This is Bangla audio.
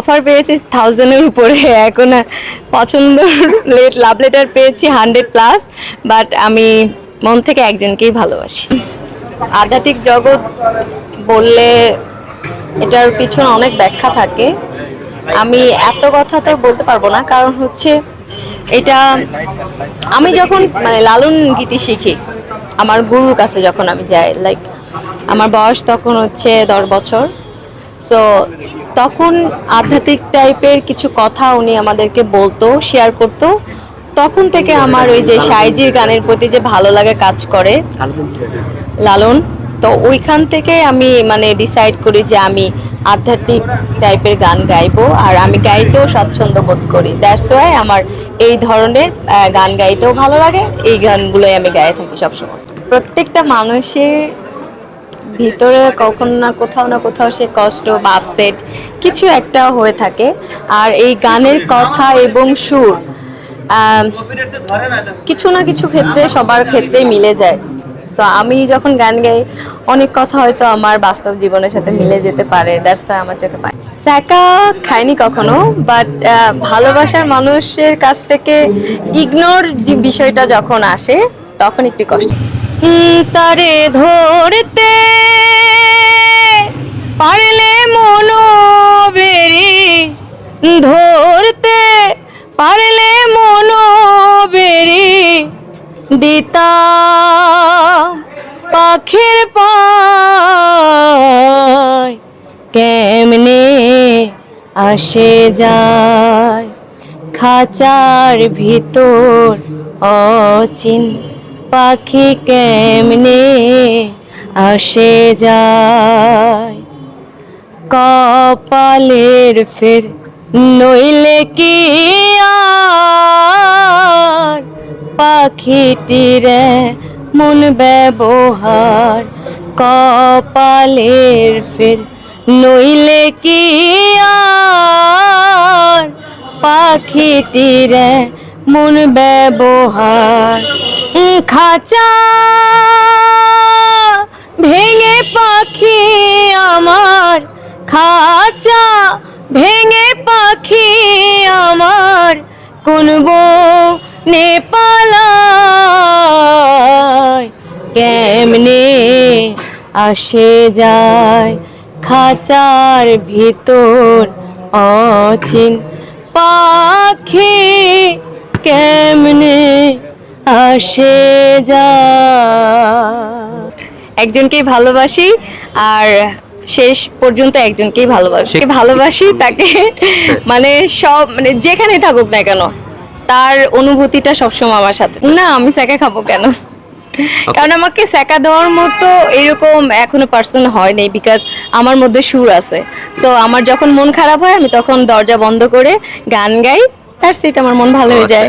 অফার পেয়েছি 1000-এর উপরে, এখন পছন্দ লাভ লেটার পেয়েছি 100+, বাট আমি মন থেকে একজনকেই ভালোবাসি। আধ্যাত্মিক জগৎ বললে এটার পিছনে অনেক ব্যাখ্যা থাকে, আমি এত কথা তো বলতে পারবো না, কারণ হচ্ছে এটা আমি যখন মানে লালন গীতি শিখি আমার গুরুর কাছে, যখন আমি যাই, লাইক আমার বয়স তখন হচ্ছে 10 বছর। সো তখন আধ্যাত্মিক টাইপের কিছু কথা উনি আমাদেরকে বলতো, শেয়ার করতো, তখন থেকে আমার ওই যে সাইজির গানের প্রতি যে ভালো লাগে কাজ করে, লালন। তো ওইখান থেকে আমি মানে ডিসাইড করি যে আমি আধ্যাত্মিক টাইপের গান গাইবো, আর আমি গাইতেও স্বাচ্ছন্দ্য বোধ করি। দ্যাটস ওয়াই আমার এই ধরনের গান গাইতেও ভালো লাগে, এই গানগুলোই আমি গায়ে থাকি সবসময়। প্রত্যেকটা মানুষের ভিতরে কখনো না কোথাও সে কষ্ট বা আপসেট কিছু একটা হয়ে থাকে, আর এই গানের কথা এবং সুর কিছু না কিছু ক্ষেত্রে সবার ক্ষেত্রেই মিলে যায়। সো আমি যখন গান গাই অনেক কথা হয়তো আমার বাস্তব জীবনের সাথে মিলে যেতে পারে, দ্যাটস ওয়াই আমার চোখে পায়। স্যাকা খাইনি কখনো, বাট ভালোবাসার মানুষের কাছ থেকে ইগনোর যে বিষয়টা যখন আসে তখন একটু কষ্ট। তারে ধরতে পারলে মনো বেরি, ধরতে পারলে মনো বেরি, দিতাম পাখির পায়, কেমনে আসে যায় খাঁচার ভিতর অচিন পাখি, কেমনে আসে যায় কপালের ফের, নইলে কি আর পাখিটির মন ব্যবহার, কপালের ফের, নইলে কি আর পাখিটির মন ব্যবহার। খাঁচা ভেঙে পাখি আমার, খাঁচা ভেঙে পাখি আমার, কোন বনে পালায়, কেমনে আসে যায় খাঁচার ভিতর অচিন পাখি, কেমনে আসে যায়। একজনকেই ভালোবাসি, আর শেষ পর্যন্ত একজনকেই ভালোবাসি তাকে মানে সব মানে যেখানে থাকুক না কেন তার অনুভূতিটা সবসময় আমার সাথে। না, আমি স্যাকা খাবো কেন, কারণ আমাকে স্যাকা দেওয়ার মতো এরকম এখনো পার্সন হয় নাই, বিকজ আমার মধ্যে সুর আছে। সো আমার যখন মন খারাপ হয় আমি তখন দরজা বন্ধ করে গান গাই, তার সেটা আমার মন ভালো হয়ে যায়।